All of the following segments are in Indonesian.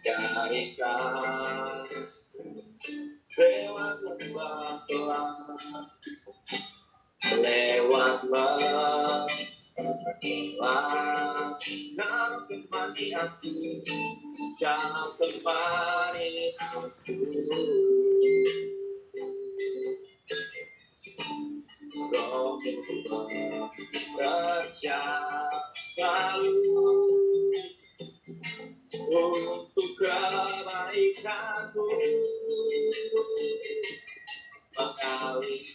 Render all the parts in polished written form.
Dari kasih lewat lembah gelap, lewat langkah kau temani aku, kau temani aku. Roh bekerja selalu untuk kebaikanmu, mengalir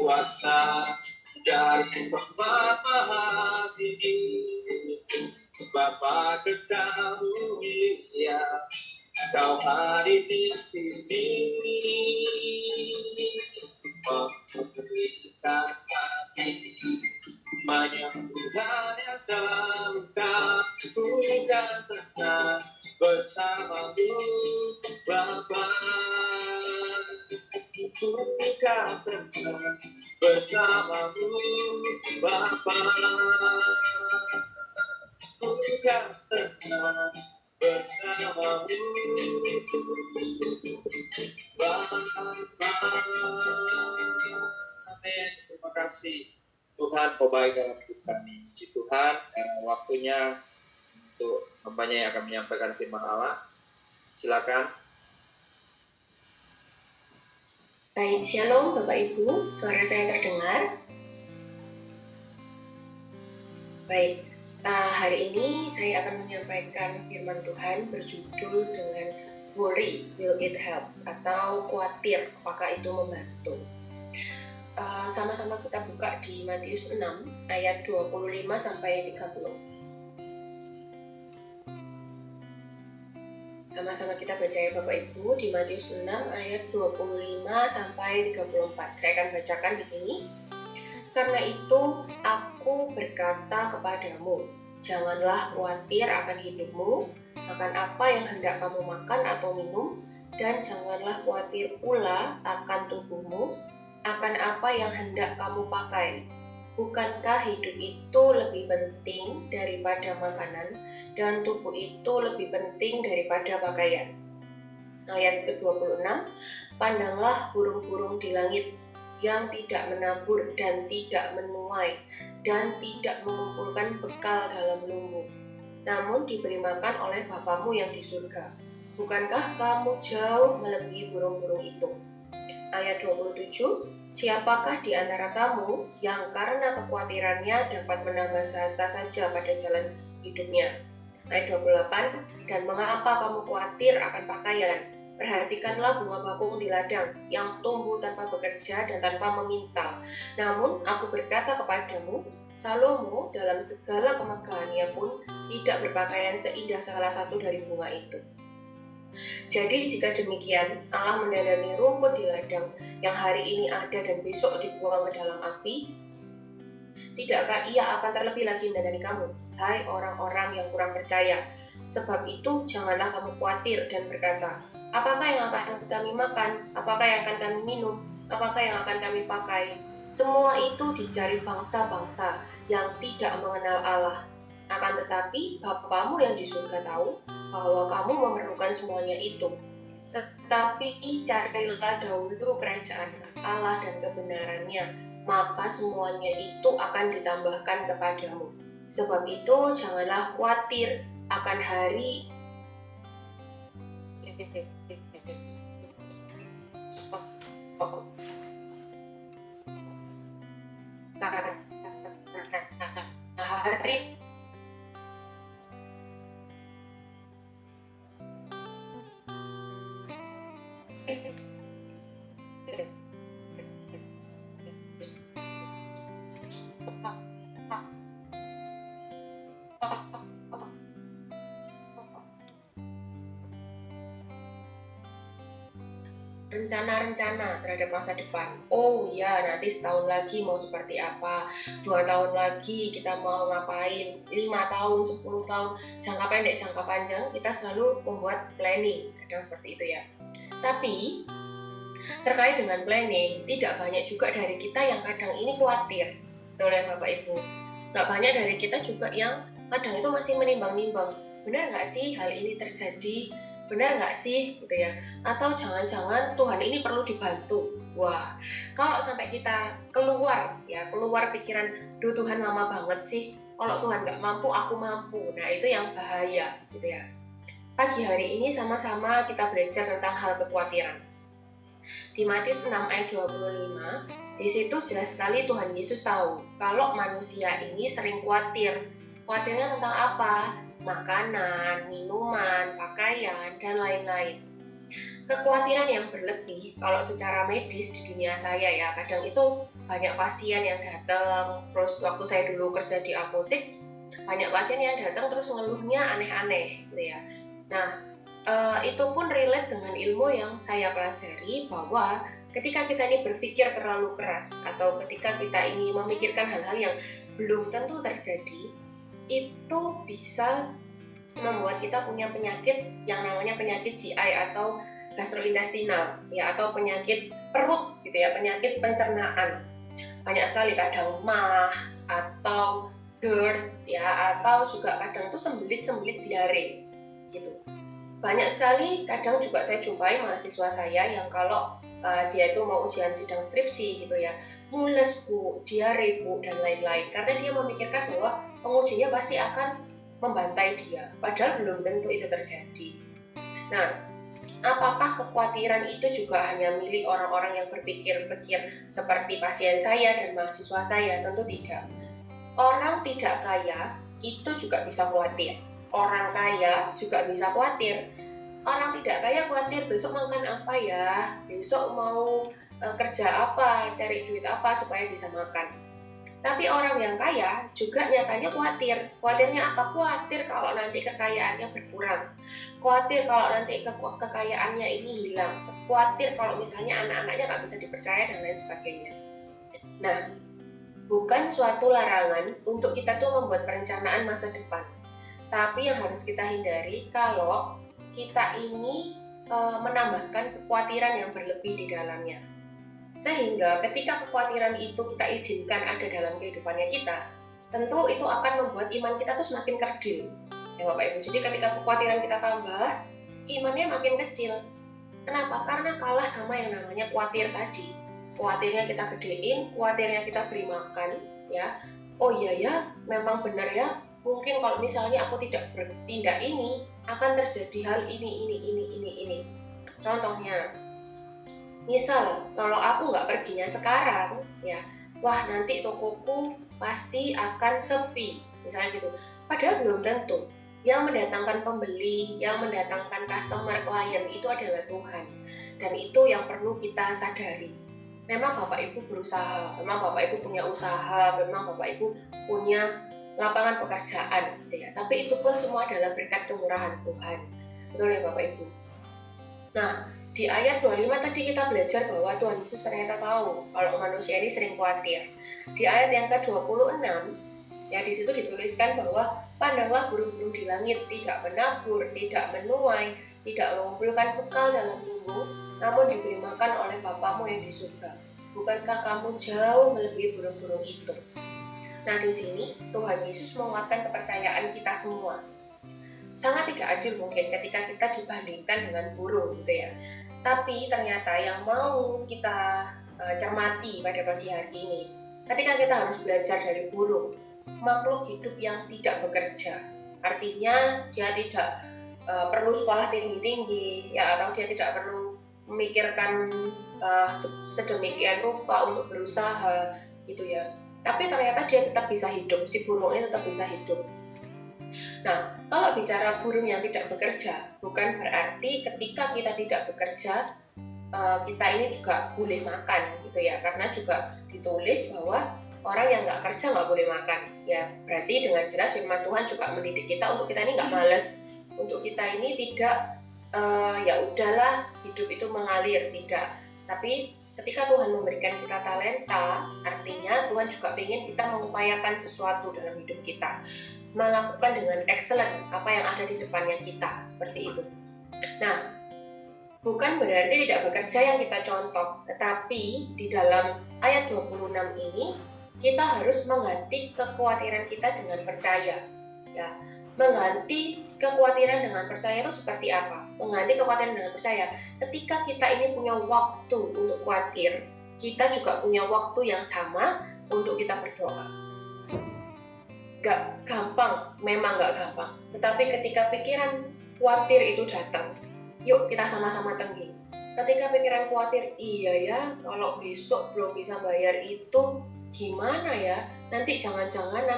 kuasa dari Bapa hati, Bapa ketahui ya, kau hadir di sini, memberikan hati menyembuhkan yang terluka, bukan tenang bersamamu Bapa, bukan tenang bersamamu Bapa, bukan tenang bersamamu Bapa. Amin. Terima kasih Tuhan, kau baik dalam hidup kami. Puji Tuhan, waktunya untuk hamba-Nya yang akan menyampaikan firman Allah. Silakan. Baik, shalom Bapak Ibu, suara saya terdengar? Baik, hari ini saya akan menyampaikan firman Tuhan berjudul dengan Worry Will It Help, atau khawatir apakah itu membantu. Sama-sama kita buka di Matius 6 ayat 25 sampai 30. Sama-sama kita baca ya Bapak Ibu di Matius 6 ayat 25 sampai 34. Saya akan bacakan di sini. Karena itu aku berkata kepadamu, janganlah khawatir akan hidupmu, akan apa yang hendak kamu makan atau minum, dan janganlah khawatir pula akan tubuhmu, akan apa yang hendak kamu pakai. Bukankah hidup itu lebih penting daripada makanan, dan tubuh itu lebih penting daripada pakaian? Ayat ke-26, pandanglah burung-burung di langit yang tidak menabur dan tidak menuai dan tidak mengumpulkan bekal dalam lumbu, namun diberi makan oleh Bapamu yang di surga. Bukankah kamu jauh melebihi burung-burung itu? Ayat 27, siapakah di antara kamu yang karena kekhawatirannya dapat menambah sehasta saja pada jalan hidupnya? Ayat 28, dan mengapa kamu khawatir akan pakaian? Perhatikanlah bunga bakung di ladang yang tumbuh tanpa bekerja dan tanpa memintal. Namun aku berkata kepadamu, Salomo dalam segala kemegahannya pun tidak berpakaian seindah salah satu dari bunga itu. Jadi jika demikian, Allah mendandani rumput di ladang yang hari ini ada dan besok dibuang ke dalam api, tidakkah Ia akan terlebih lagi mendandani kamu, hai orang-orang yang kurang percaya? Sebab itu janganlah kamu khawatir dan berkata, apakah yang akan kami makan? Apakah yang akan kami minum? Apakah yang akan kami pakai? Semua itu dicari bangsa-bangsa yang tidak mengenal Allah. Akan tetapi Bapamu yang di surga tahu bahwa kamu memerlukan semuanya itu. Tetapi carilah dahulu kerajaan Allah dan kebenarannya, maka semuanya itu akan ditambahkan kepadamu. Sebab itu janganlah khawatir akan hari rencana-rencana terhadap masa depan. Oh ya, nanti setahun lagi mau seperti apa, 2 tahun lagi kita mau ngapain, 5 tahun, 10 tahun, jangka pendek, jangka panjang, kita selalu membuat planning, kadang seperti itu ya. Tapi terkait dengan planning, tidak banyak juga dari kita yang kadang ini khawatir. Betul ya Bapak Ibu? Gak banyak dari kita juga yang kadang itu masih menimbang-nimbang, benar nggak sih hal ini terjadi, benar nggak sih gitu ya, atau jangan-jangan Tuhan ini perlu dibantu. Wah, kalau sampai kita keluar pikiran, duh Tuhan lama banget sih, kalau Tuhan nggak mampu aku mampu, nah itu yang bahaya gitu ya. Pagi hari ini sama-sama kita belajar tentang hal kekhawatiran. Di Matius 6 ayat 25, di situ jelas sekali Tuhan Yesus tahu kalau manusia ini sering khawatir. Khawatirnya tentang apa? Makanan, minuman, pakaian, dan lain-lain. Kekhawatiran yang berlebih, kalau secara medis di dunia saya ya, kadang itu banyak pasien yang datang, terus waktu saya dulu kerja di apotek, banyak pasien yang datang terus ngeluhnya aneh-aneh gitu ya. Nah, itu pun relate dengan ilmu yang saya pelajari, bahwa ketika kita ini berpikir terlalu keras atau ketika kita ini memikirkan hal-hal yang belum tentu terjadi, itu bisa membuat kita punya penyakit yang namanya penyakit GI atau gastrointestinal ya, atau penyakit perut gitu ya, penyakit pencernaan. Banyak sekali kadang mah atau GERD ya, atau juga kadang itu sembelit-sembelit diare gitu. Banyak sekali kadang juga saya jumpai mahasiswa saya yang kalau dia itu mau ujian sidang skripsi gitu ya, mules bu, diare bu, dan lain-lain, karena dia memikirkan bahwa pengujinya pasti akan membantai dia, padahal belum tentu itu terjadi. Nah, apakah kekhawatiran itu juga hanya milik orang-orang yang berpikir-pikir seperti pasien saya dan mahasiswa saya? Tentu tidak. Orang tidak kaya itu juga bisa khawatir. Orang kaya juga bisa khawatir. Orang tidak kaya khawatir besok makan apa ya, besok mau kerja apa, cari duit apa supaya bisa makan. Tapi orang yang kaya juga nyatanya khawatir. Khawatirnya apa? Khawatir kalau nanti kekayaannya berkurang. Khawatir kalau nanti kekayaannya ini hilang. Khawatir kalau misalnya anak-anaknya nggak bisa dipercaya dan lain sebagainya. Nah, bukan suatu larangan untuk kita tuh membuat perencanaan masa depan. Tapi yang harus kita hindari kalau kita ini menambahkan kekhawatiran yang berlebih di dalamnya. Sehingga ketika kekhawatiran itu kita izinkan ada dalam kehidupannya kita, tentu itu akan membuat iman kita tuh semakin kerdil ya Bapak Ibu. Jadi ketika kekhawatiran kita tambah, imannya makin kecil. Kenapa? Karena kalah sama yang namanya khawatir tadi. Khawatirnya kita gedein, khawatirnya kita beri makan ya. Oh iya ya, memang benar ya, mungkin kalau misalnya aku tidak bertindak ini akan terjadi hal ini. Contohnya, misal kalau aku nggak perginya sekarang ya, wah nanti tokoku pasti akan sepi misalnya gitu. Padahal belum tentu. Yang mendatangkan pembeli, yang mendatangkan customer, klien itu adalah Tuhan. Dan itu yang perlu kita sadari. Memang Bapak Ibu berusaha, memang Bapak Ibu punya usaha, memang Bapak Ibu punya lapangan pekerjaan gitu ya. Tapi itu pun semua adalah berkat kemurahan Tuhan. Betul ya Bapak Ibu? Nah, di ayat 25 tadi kita belajar bahwa Tuhan Yesus ternyata tahu kalau manusia ini sering khawatir. Di ayat yang ke-26, ya di situ dituliskan bahwa pandanglah burung-burung di langit, tidak menabur, tidak menuai, tidak mengumpulkan bekal dalam lumbung, namun diberi makan oleh Bapamu yang di surga. Bukankah kamu jauh melebihi burung-burung itu? Nah, di sini Tuhan Yesus menguatkan kepercayaan kita semua. Sangat tidak adil mungkin ketika kita dibandingkan dengan burung gitu ya. Tapi ternyata yang mau kita cermati pada pagi hari ini, ketika kita harus belajar dari burung, makhluk hidup yang tidak bekerja, artinya dia tidak perlu sekolah tinggi-tinggi ya, atau dia tidak perlu memikirkan sedemikian rupa untuk berusaha gitu ya. Tapi ternyata dia tetap bisa hidup, si burung ini tetap bisa hidup. Nah, kalau bicara burung yang tidak bekerja, bukan berarti ketika kita tidak bekerja, kita ini juga boleh makan gitu ya, karena juga ditulis bahwa orang yang nggak kerja nggak boleh makan ya. Berarti dengan jelas firman Tuhan juga mendidik kita untuk kita ini nggak malas, untuk kita ini tidak ya udahlah hidup itu mengalir, tidak. Tapi ketika Tuhan memberikan kita talenta, artinya Tuhan juga ingin kita mengupayakan sesuatu dalam hidup kita, melakukan dengan excellent apa yang ada di depannya kita, seperti itu. Nah, bukan berarti tidak bekerja yang kita contoh, tetapi di dalam ayat 26 ini kita harus mengganti kekhawatiran kita dengan percaya. Ya, mengganti kekhawatiran dengan percaya itu seperti apa? Mengganti kekhawatiran dengan percaya. Ketika kita ini punya waktu untuk khawatir, kita juga punya waktu yang sama untuk kita berdoa. Gak gampang, memang gak gampang. Tetapi ketika pikiran khawatir itu datang, yuk kita sama-sama tengging. Ketika pikiran khawatir, iya ya, kalau besok belum bisa bayar itu gimana ya? Nanti jangan-jangan.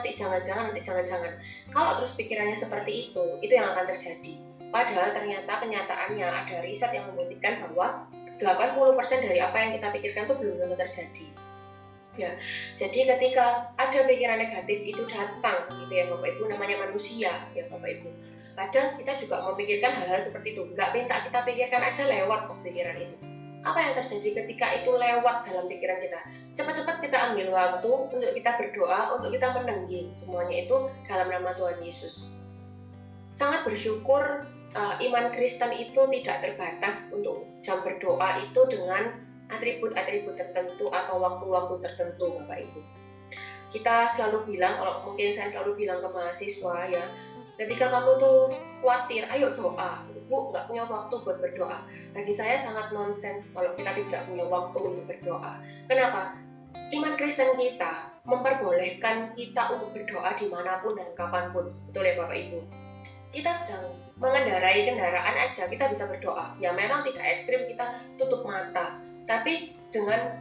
Kalau terus pikirannya seperti itu yang akan terjadi. Padahal ternyata kenyataannya ada riset yang membuktikan bahwa 80% dari apa yang kita pikirkan itu belum tentu terjadi. Ya, jadi ketika ada pikiran negatif itu datang, gitu ya Bapak Ibu, namanya manusia, ya Bapak Ibu. Kadang kita juga memikirkan hal-hal seperti itu, nggak minta kita pikirkan aja lewat kok pikiran itu. Apa yang terjadi ketika itu lewat dalam pikiran kita? Cepat-cepat kita ambil waktu untuk kita berdoa, untuk kita menengging semuanya itu dalam nama Tuhan Yesus. Sangat bersyukur iman Kristen itu tidak terbatas untuk jam berdoa itu dengan atribut-atribut tertentu atau waktu-waktu tertentu, Bapak Ibu. Kita selalu bilang, kalau mungkin saya selalu bilang ke mahasiswa ya, ketika kamu tuh khawatir, ayo doa. Bu, nggak punya waktu buat berdoa. Bagi saya sangat nonsens kalau kita tidak punya waktu untuk berdoa. Kenapa? Iman Kristen kita memperbolehkan kita untuk berdoa dimanapun dan kapanpun. Betul ya Bapak Ibu? Kita sedang mengendarai kendaraan aja, kita bisa berdoa. Ya memang tidak ekstrim kita tutup mata, tapi dengan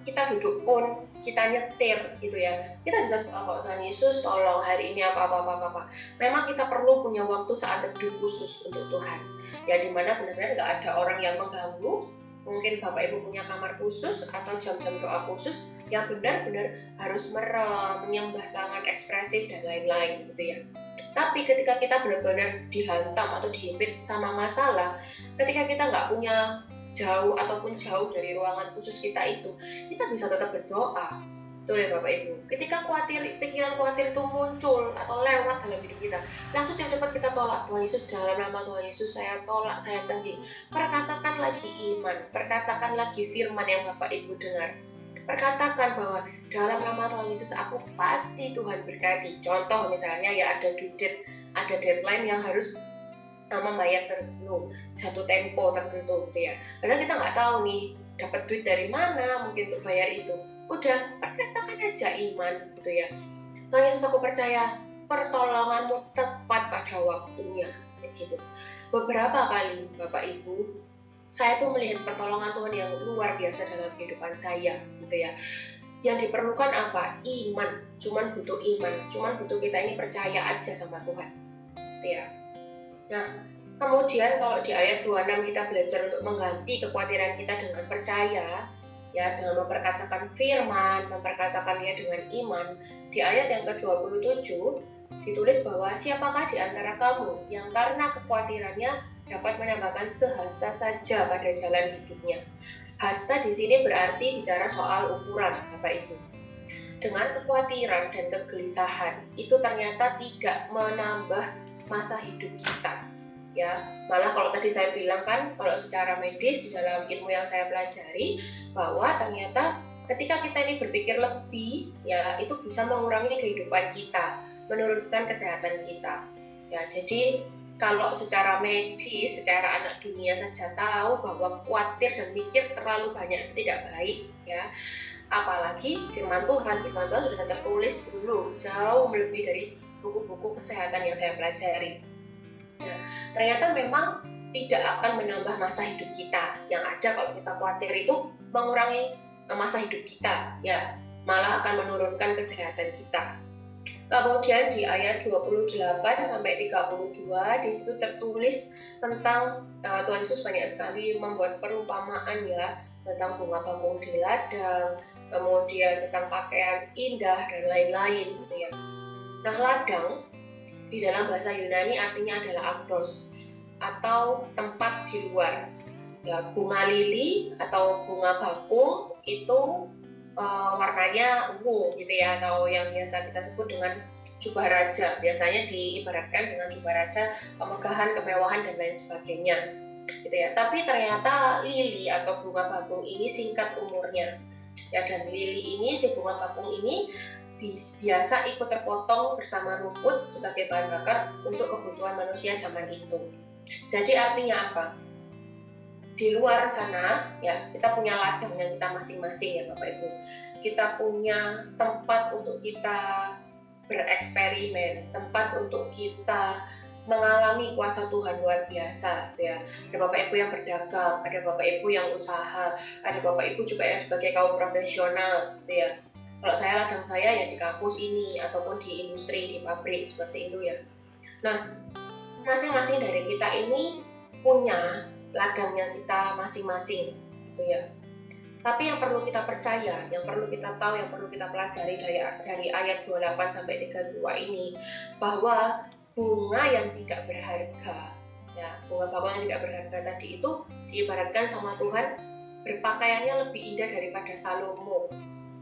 kita duduk pun, kita nyetir gitu ya, kita bisa doa, Tuhan Yesus tolong hari ini apa. Memang kita perlu punya waktu saat teduh khusus untuk Tuhan, ya dimana benar-benar nggak ada orang yang mengganggu. Mungkin Bapak Ibu punya kamar khusus atau jam-jam doa khusus yang benar-benar harus merem, menyembah tangan ekspresif dan lain-lain gitu ya. Tapi ketika kita benar-benar dihantam atau dihimpit sama masalah, ketika kita nggak punya jauh dari ruangan khusus kita itu, kita bisa tetap berdoa. Betul ya Bapak Ibu? Ketika pikiran khawatir itu muncul atau lewat dalam hidup kita, langsung cepat kita tolak. Tuhan Yesus, dalam nama Tuhan Yesus saya tolak, saya tengging. Perkatakan lagi iman, perkatakan lagi firman yang Bapak Ibu dengar. Perkatakan bahwa dalam nama Tuhan Yesus aku pasti Tuhan berkati. Contoh misalnya ya ada due date, ada deadline yang harus membayar tertentu, jatuh tempo tertentu gitu ya. Padahal kita nggak tahu nih dapat duit dari mana mungkin untuk bayar itu. Udah, perkatakan aja iman gitu ya. Tuhan Yesus aku percaya pertolonganmu tepat pada waktunya gitu. Beberapa kali Bapak Ibu, saya tuh melihat pertolongan Tuhan yang luar biasa dalam kehidupan saya gitu ya. Yang diperlukan apa? Iman. Cuman butuh iman. Cuman butuh kita ini percaya aja sama Tuhan gitu ya. Nah, kemudian kalau di ayat 26 kita belajar untuk mengganti kekhawatiran kita dengan percaya, ya dengan memperkatakan firman, memperkatakannya dengan iman. Di ayat yang ke-27 ditulis bahwa siapakah di antara kamu yang karena kekhawatirannya dapat menambahkan sehasta saja pada jalan hidupnya. Hasta di sini berarti bicara soal ukuran, Bapak Ibu. Dengan kekhawatiran dan kegelisahan itu ternyata tidak menambah masa hidup kita. Ya, malah kalau tadi saya bilang kan, kalau secara medis di dalam ilmu yang saya pelajari bahwa ternyata ketika kita ini berpikir lebih, ya itu bisa mengurangi kehidupan kita, menurunkan kesehatan kita. Ya, jadi kalau secara medis, secara anak dunia saja tahu bahwa khawatir dan mikir terlalu banyak itu tidak baik, ya. Apalagi firman Tuhan sudah tertulis dulu jauh lebih dari buku-buku kesehatan yang saya pelajari. Nah, ternyata memang tidak akan menambah masa hidup kita. Yang ada kalau kita khawatir itu mengurangi masa hidup kita, ya malah akan menurunkan kesehatan kita. Kemudian di ayat 28 sampai 32 di situ tertulis tentang Tuhan Yesus banyak sekali membuat perumpamaan ya tentang bunga bakung di ladang, kemudian tentang pakaian indah dan lain-lain gitu ya. Nah, ladang di dalam bahasa Yunani artinya adalah agros atau tempat di luar. Ya, bunga lili atau bunga bakung itu warnanya ungu gitu ya, atau yang biasa kita sebut dengan jubah raja. Biasanya diibaratkan dengan jubah raja, kemegahan, kemewahan dan lain sebagainya. Gitu ya. Tapi ternyata lili atau bunga bakung ini singkat umurnya. Ya, dan lili ini, si bunga bakung ini biasa ikut terpotong bersama rumput sebagai bahan bakar untuk kebutuhan manusia zaman itu. Jadi artinya apa? Di luar sana ya kita punya ladang yang kita masing-masing ya Bapak Ibu. Kita punya tempat untuk kita bereksperimen, tempat untuk kita mengalami kuasa Tuhan luar biasa ya. Ada Bapak Ibu yang berdagang, ada Bapak Ibu yang usaha, ada Bapak Ibu juga yang sebagai kaum profesional ya. Kalau saya ladang saya ya di kampus ini ataupun di industri, di pabrik seperti itu ya. Nah, masing-masing dari kita ini punya ladangnya kita masing-masing gitu ya. Tapi yang perlu kita percaya, yang perlu kita tahu, yang perlu kita pelajari dari ayat 28 sampai 32 ini, bahwa bunga yang tidak berharga, ya, bunga bakul yang tidak berharga tadi itu diibaratkan sama Tuhan berpakaiannya lebih indah daripada Salomo.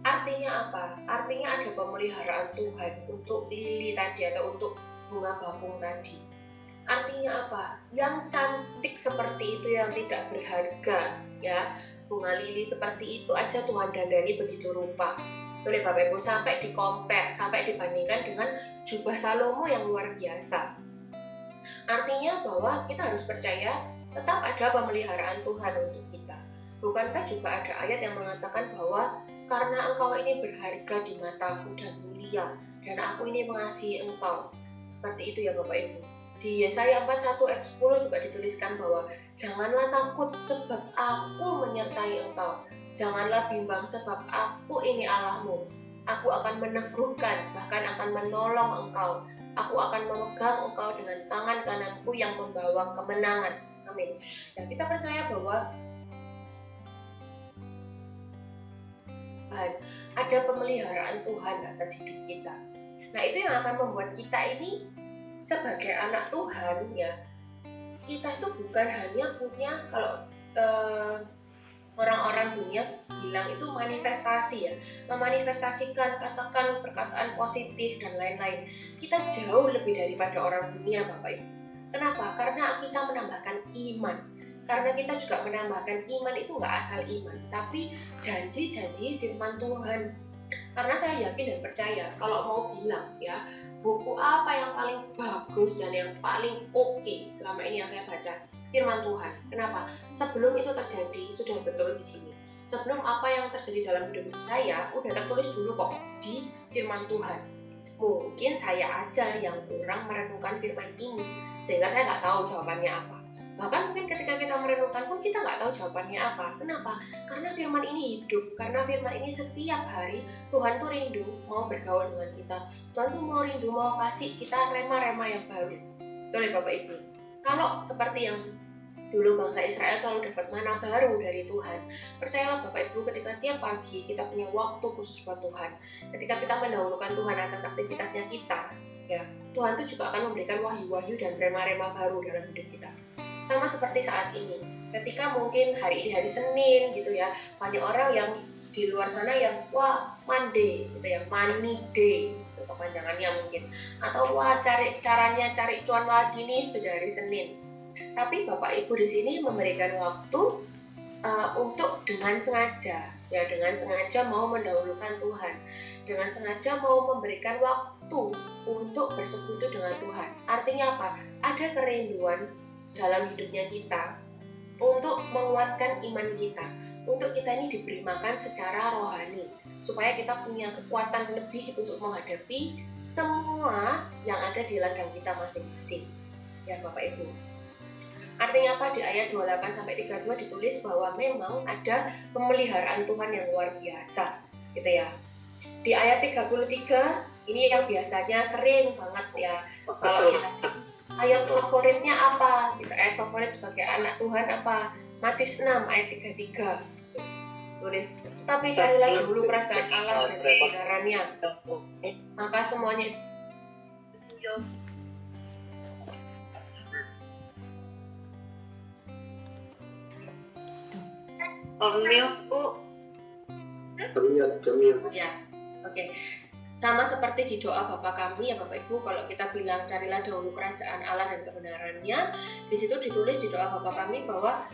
Artinya apa? Artinya ada pemeliharaan Tuhan untuk lili tadi atau untuk bunga bakung tadi. Artinya apa? Yang cantik seperti itu yang tidak berharga, ya, bunga lili seperti itu aja Tuhan dandani begitu rupa. Oleh Bapak Ibu sampai di-compare, sampai dibandingkan dengan jubah Salomo yang luar biasa. Artinya bahwa kita harus percaya tetap ada pemeliharaan Tuhan untuk kita. Bukankah juga ada ayat yang mengatakan bahwa karena engkau ini berharga di mataku dan mulia, dan aku ini mengasihi engkau. Seperti itu ya Bapak Ibu. Di Yesaya 41 ayat 10 juga dituliskan bahwa janganlah takut sebab aku menyertai engkau. Janganlah bimbang sebab aku ini Allahmu. Aku akan meneguhkan, bahkan akan menolong engkau. Aku akan memegang engkau dengan tangan kananku yang membawa kemenangan. Amin. Dan kita percaya bahwa ada pemeliharaan Tuhan atas hidup kita. Nah, itu yang akan membuat kita ini sebagai anak Tuhan ya, kita itu bukan hanya punya, kalau orang-orang dunia bilang itu manifestasi ya, memanifestasikan katakan perkataan positif dan lain-lain. Kita jauh lebih daripada orang dunia Bapak Ibu. Kenapa? Karena kita menambahkan iman. Karena kita juga menambahkan iman itu nggak asal iman, tapi janji-janji firman Tuhan. Karena saya yakin dan percaya, kalau mau bilang ya, buku apa yang paling bagus dan yang paling oke selama ini yang saya baca, firman Tuhan. Kenapa? Sebelum itu terjadi sudah tertulis di sini. Sebelum apa yang terjadi dalam hidup saya udah tertulis dulu kok di firman Tuhan. Mungkin saya aja yang kurang merenungkan firman ini sehingga saya nggak tahu jawabannya apa. Bahkan mungkin ketika kita merenungkan pun kita nggak tahu jawabannya apa. Kenapa? Karena firman ini hidup. Karena firman ini setiap hari Tuhan tuh rindu mau bergaul dengan kita. Tuhan tuh mau rindu mau kasih kita rema-rema yang baru. Betul ya Bapak Ibu? Kalau seperti yang dulu bangsa Israel selalu dapat mana baru dari Tuhan, percayalah Bapak Ibu, ketika tiap pagi kita punya waktu khusus buat Tuhan, ketika kita mendahulukan Tuhan atas aktivitasnya kita, ya, Tuhan itu juga akan memberikan wahyu-wahyu dan rema-rema baru dalam hidup kita. Sama seperti saat ini, ketika mungkin hari ini hari Senin gitu ya, banyak orang yang di luar sana yang wah Monday gitu ya, money day itu kepanjangannya mungkin, atau wah caranya cari cuan lagi nih sudah hari Senin. Tapi Bapak Ibu di sini memberikan waktu untuk dengan sengaja, ya, dengan sengaja mau mendahulukan Tuhan, dengan sengaja mau memberikan waktu untuk bersekutu dengan Tuhan. Artinya apa? Ada kerinduan dalam hidupnya kita untuk menguatkan iman kita, untuk kita ini diberi makan secara rohani, supaya kita punya kekuatan lebih untuk menghadapi semua yang ada di ladang kita masing-masing. Ya Bapak Ibu. Artinya apa? Di ayat 28-32 ditulis bahwa memang ada pemeliharaan Tuhan yang luar biasa, gitu ya. Di ayat 33 ini yang biasanya sering banget ya, kalau kita ayat favoritnya apa? Gitu, ayat favorit sebagai anak Tuhan apa? Matius 6 ayat 33. Tulis, tapi carilah dulu kerajaan Allah dan kebenarannya, maka semuanya ya, oke. Sama seperti di doa Bapa kami ya Bapak Ibu, kalau kita bilang carilah dahulu kerajaan Allah dan kebenarannya, di situ ditulis di doa Bapa kami bahwa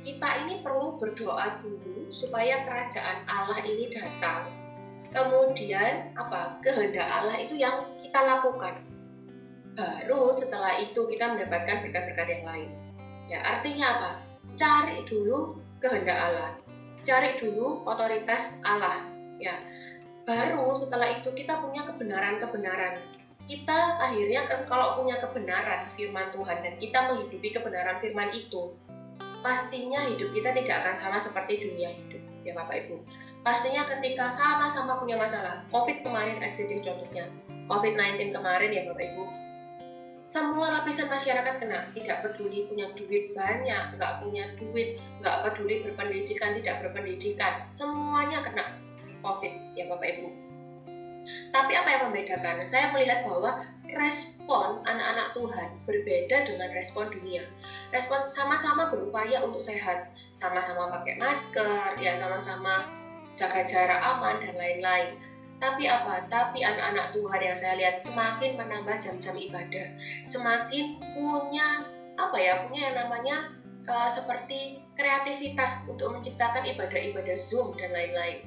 kita ini perlu berdoa dulu supaya kerajaan Allah ini datang. Kemudian kehendak Allah itu yang kita lakukan. Baru setelah itu kita mendapatkan berkat-berkat yang lain. Ya, artinya apa? Cari dulu kehendak Allah, cari dulu otoritas Allah. Ya, baru setelah itu kita punya kebenaran-kebenaran. Kita akhirnya kalau punya kebenaran firman Tuhan dan kita menghidupi kebenaran firman itu, pastinya hidup kita tidak akan sama seperti dunia hidup, ya Bapak Ibu. Pastinya ketika sama-sama punya masalah, COVID kemarin aja deh contohnya, COVID-19 kemarin ya Bapak Ibu, semua lapisan masyarakat kena, tidak peduli punya duit banyak, nggak punya duit, nggak peduli berpendidikan, tidak berpendidikan, semuanya kena COVID ya Bapak Ibu. Tapi apa yang membedakan? Saya melihat bahwa respon anak-anak Tuhan berbeda dengan respon dunia. Respon sama-sama berupaya untuk sehat, sama-sama pakai masker, ya sama-sama jaga jarak aman dan lain-lain. Tapi Tapi anak-anak Tuhan yang saya lihat semakin menambah jam-jam ibadah, semakin punya punya yang namanya seperti kreativitas untuk menciptakan ibadah-ibadah Zoom dan lain-lain.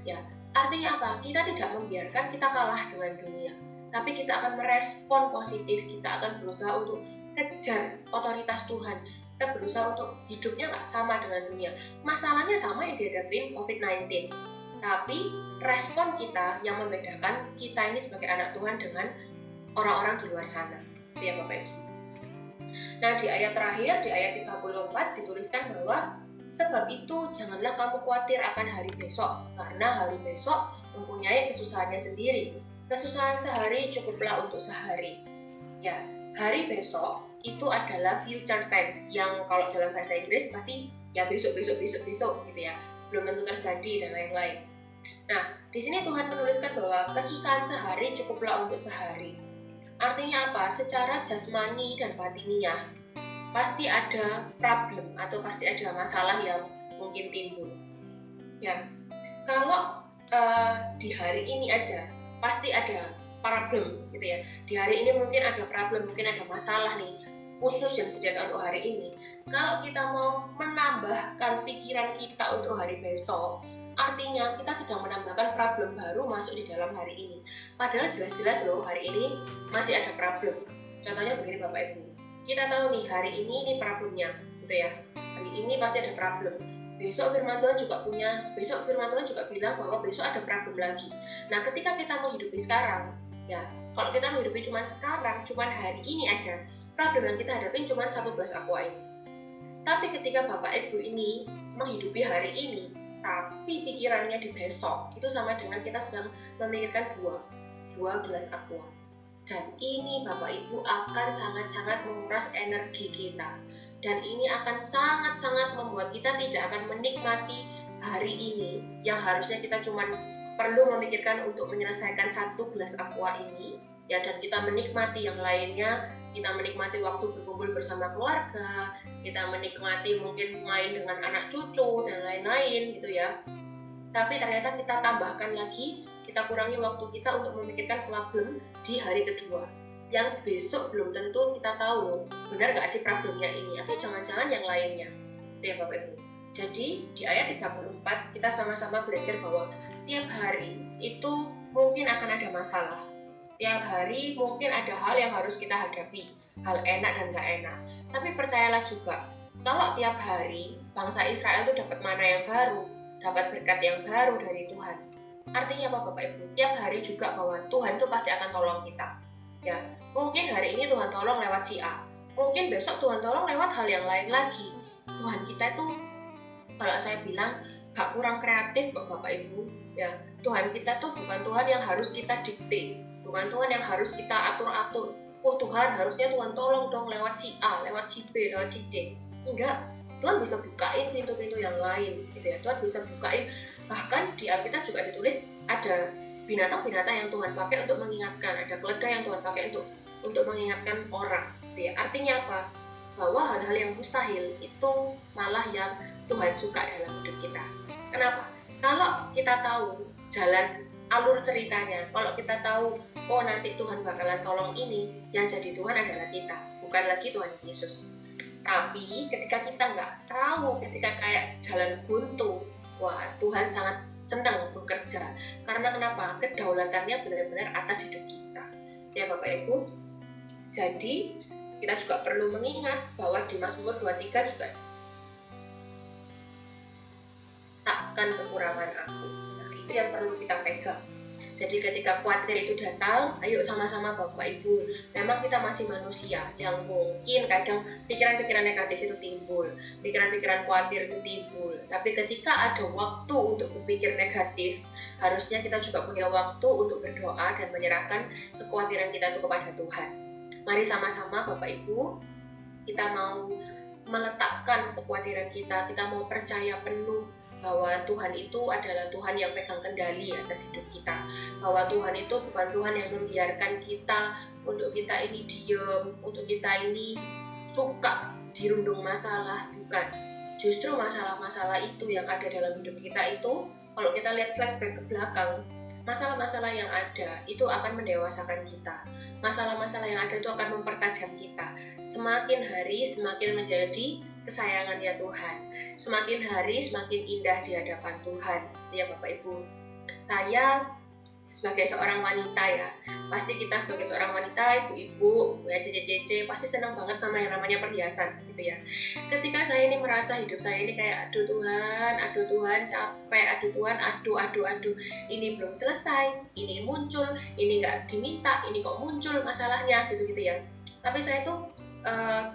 Ya, artinya apa? Kita tidak membiarkan kita kalah dengan dunia, tapi kita akan merespon positif. Kita akan berusaha untuk kejar otoritas Tuhan. Kita berusaha untuk hidupnya nggak sama dengan dunia. Masalahnya sama yang dihadapin COVID-19. Tapi respon kita yang membedakan kita ini sebagai anak Tuhan dengan orang-orang di luar sana. Itu ya Bapak Ibu. Nah di ayat terakhir, di ayat 34 dituliskan bahwa sebab itu janganlah kamu khawatir akan hari besok, karena hari besok mempunyai kesusahannya sendiri. Kesusahan sehari cukuplah untuk sehari. Ya, hari besok itu adalah future tense yang kalau dalam bahasa Inggris pasti ya besok gitu ya. Belum tentu terjadi dan lain-lain. Nah, di sini Tuhan menuliskan bahwa kesusahan sehari cukuplah untuk sehari. Artinya apa? Secara jasmani dan batiniah pasti ada problem atau pasti ada masalah yang mungkin timbul. Ya, kalau di hari ini aja pasti ada problem gitu ya. Di hari ini mungkin ada problem, mungkin ada masalah nih khusus yang disediakan untuk hari ini. Kalau kita mau menambahkan pikiran kita untuk hari besok, artinya kita sedang menambahkan problem baru masuk di dalam hari ini. Padahal jelas-jelas loh hari ini masih ada problem. Contohnya begini Bapak Ibu, kita tahu nih hari ini problemnya gitu ya. Hari ini pasti ada problem. Besok firman Tuhan juga bilang bahwa besok ada problem lagi. Nah ketika kita menghidupi sekarang, ya kalau kita menghidupi cuma sekarang, cuma hari ini aja, problem yang kita hadapi cuma 11 aqua ini. Tapi ketika Bapak Ibu ini menghidupi hari ini, tapi pikirannya di besok, itu sama dengan kita sedang memikirkan dua gelas aqua. Dan ini Bapak Ibu akan sangat-sangat menguras energi kita. Dan ini akan sangat-sangat membuat kita tidak akan menikmati hari ini yang harusnya kita cuma perlu memikirkan untuk menyelesaikan satu gelas aqua ini. Ya, dan kita menikmati yang lainnya, kita menikmati waktu berkumpul bersama keluarga, kita menikmati mungkin main dengan anak cucu dan lain-lain gitu ya. Tapi ternyata kita tambahkan lagi, kita kurangi waktu kita untuk memikirkan problem di hari kedua. Yang besok belum tentu kita tahu benar nggak sih problemnya ini, atau jangan-jangan yang lainnya. Ya Bapak Ibu. Jadi di ayat 34 kita sama-sama belajar bahwa tiap hari itu mungkin akan ada masalah. Tiap hari mungkin ada hal yang harus kita hadapi, hal enak dan nggak enak. Tapi percayalah juga, kalau tiap hari bangsa Israel itu dapat mana yang baru, dapat berkat yang baru dari Tuhan. Artinya apa Bapak Ibu? Tiap hari juga bahwa Tuhan itu pasti akan tolong kita. Ya, mungkin hari ini Tuhan tolong lewat si A, mungkin besok Tuhan tolong lewat hal yang lain lagi. Tuhan kita itu, kalau saya bilang, gak kurang kreatif kok Bapak Ibu. Ya, Tuhan kita tuh bukan Tuhan yang harus kita dikte, bukan Tuhan yang harus kita atur-atur. Oh Tuhan, harusnya Tuhan tolong dong lewat si A, lewat si B, lewat si C. Enggak, Tuhan bisa bukain pintu-pintu yang lain, gitu ya. Tuhan bisa bukain, bahkan di Alkitab juga ditulis ada binatang-binatang yang Tuhan pakai untuk mengingatkan, ada keledai yang Tuhan pakai untuk mengingatkan orang, gitu ya. Artinya apa? Bahwa hal-hal yang mustahil itu malah yang Tuhan suka dalam hidup kita. Kenapa? Kalau kita tahu jalan alur ceritanya, kalau kita tahu, oh nanti Tuhan bakalan tolong ini, yang jadi Tuhan adalah kita, bukan lagi Tuhan Yesus. Tapi ketika kita nggak tahu, ketika kayak jalan buntu, wah Tuhan sangat senang bekerja. Karena kenapa? Kedaulatannya benar-benar atas hidup kita. Ya Bapak Ibu. Jadi kita juga perlu mengingat bahwa di Mazmur 23 juga takkan kekurangan aku. Nah, itu yang perlu kita pegang. Jadi ketika khawatir itu datang, ayo sama-sama Bapak Ibu. Memang kita masih manusia yang mungkin kadang pikiran-pikiran negatif itu timbul, pikiran-pikiran khawatir itu timbul. Tapi ketika ada waktu untuk berpikir negatif, harusnya kita juga punya waktu untuk berdoa dan menyerahkan kekhawatiran kita itu kepada Tuhan. Mari sama-sama Bapak Ibu, kita mau meletakkan kekhawatiran kita mau percaya penuh bahwa Tuhan itu adalah Tuhan yang pegang kendali atas hidup kita, bahwa Tuhan itu bukan Tuhan yang membiarkan kita untuk kita ini diam, untuk kita ini suka dirundung masalah, bukan. Justru masalah-masalah itu yang ada dalam hidup kita itu, kalau kita lihat flashback ke belakang, masalah-masalah yang ada itu akan mendewasakan kita. Masalah-masalah yang ada itu akan mempertajam kita. Semakin hari semakin menjadi kesayangannya Tuhan. Semakin hari semakin indah di hadapan Tuhan. Ya Bapak Ibu. Saya sebagai seorang wanita ya, pasti kita sebagai seorang wanita, ibu-ibu, ya cece-cece, pasti senang banget sama yang namanya perhiasan gitu ya. Ketika saya ini merasa hidup saya ini kayak aduh Tuhan, capek, aduh Tuhan, aduh, ini belum selesai, ini muncul, ini nggak diminta, ini kok muncul masalahnya gitu ya. Tapi saya tuh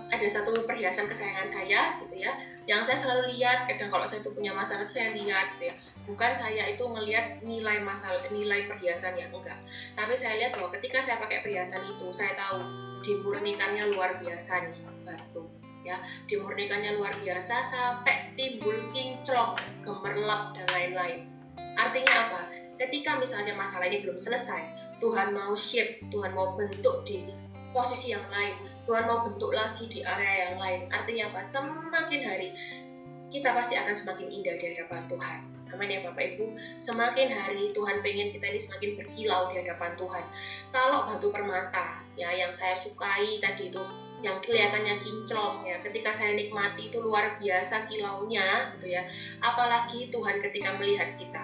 ada satu perhiasan kesayangan saya gitu ya, yang saya selalu lihat. Kadang kalau saya tuh punya masalah saya lihat gitu ya, bukan saya itu ngelihat nilai perhiasannya, enggak, tapi saya lihat bahwa ketika saya pakai perhiasan itu, saya tahu dimurnikannya luar biasa nih batu ya, dimurnikannya luar biasa sampai timbul kinclong, gemerlap dan lain-lain. Artinya apa? Ketika misalnya masalah ini belum selesai, Tuhan mau shape, Tuhan mau bentuk di posisi yang lain, Tuhan mau bentuk lagi di area yang lain. Artinya apa? Semakin hari kita pasti akan semakin indah di hadapan Tuhan. Amin ya Bapak Ibu. Semakin hari Tuhan pengen kita ini semakin berkilau di hadapan Tuhan. Kalau batu permata ya yang saya sukai tadi itu, yang kelihatannya kinclong ya, ketika saya nikmati itu luar biasa kilaunya gitu ya. Apalagi Tuhan ketika melihat kita.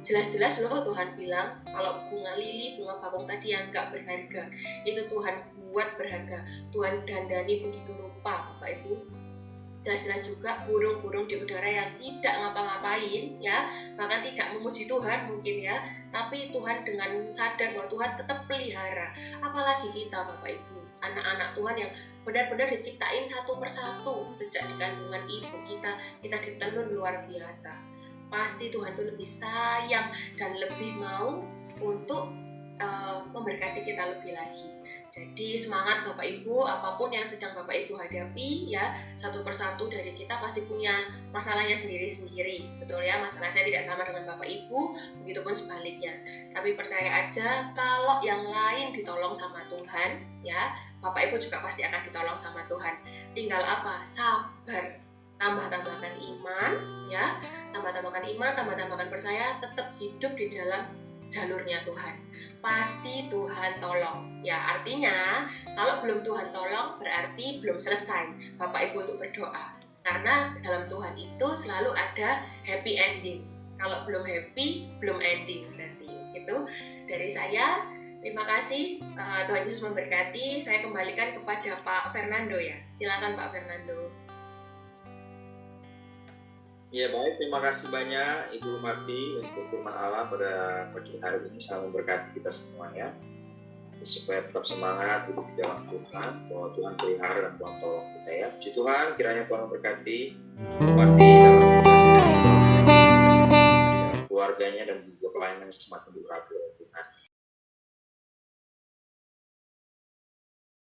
Jelas-jelas loh Tuhan bilang kalau bunga lili, bunga bakung tadi yang enggak berharga, itu Tuhan buat berharga. Tuhan dandani begitu rupa Bapak Ibu. Jelas-jelas juga burung-burung di udara yang tidak ngapa-ngapain ya, bahkan tidak memuji Tuhan mungkin ya, tapi Tuhan dengan sadar bahwa Tuhan tetap pelihara. Apalagi kita Bapak Ibu, anak-anak Tuhan yang benar-benar diciptain satu persatu sejak di kandungan ibu kita ditenun luar biasa. Pasti Tuhan itu lebih sayang dan lebih mau untuk memberkati kita lebih lagi. Jadi semangat Bapak Ibu, apapun yang sedang Bapak Ibu hadapi ya, satu persatu dari kita pasti punya masalahnya sendiri-sendiri. Betul ya, masalah saya tidak sama dengan Bapak Ibu, begitupun sebaliknya. Tapi percaya aja kalau yang lain ditolong sama Tuhan ya, Bapak Ibu juga pasti akan ditolong sama Tuhan. Tinggal apa? Sabar. Tambah-tambahkan iman ya, tambah-tambahkan iman, tambah-tambahkan percaya, tetap hidup di dalam jalurnya Tuhan. Pasti Tuhan tolong ya, artinya kalau belum Tuhan tolong berarti belum selesai Bapak Ibu untuk berdoa, karena dalam Tuhan itu selalu ada happy ending. Kalau belum happy belum ending berarti. Itu dari saya. Terima kasih, Tuhan Yesus memberkati. Saya kembalikan kepada Pak Fernando ya, silakan Pak Fernando. Ya baik, terima kasih banyak Ibu Marti untuk firman Allah pada pagi hari ini. Sangat memberkati kita semuanya, supaya tetap semangat hidup di dalam Tuhan, bahwa Tuhan pelihara dan Tuhan tolong kita ya. Puji Tuhan, kiranya Tuhan memberkati Ibu Marti dalam keluarganya dan juga pelayanan semakin berhasil.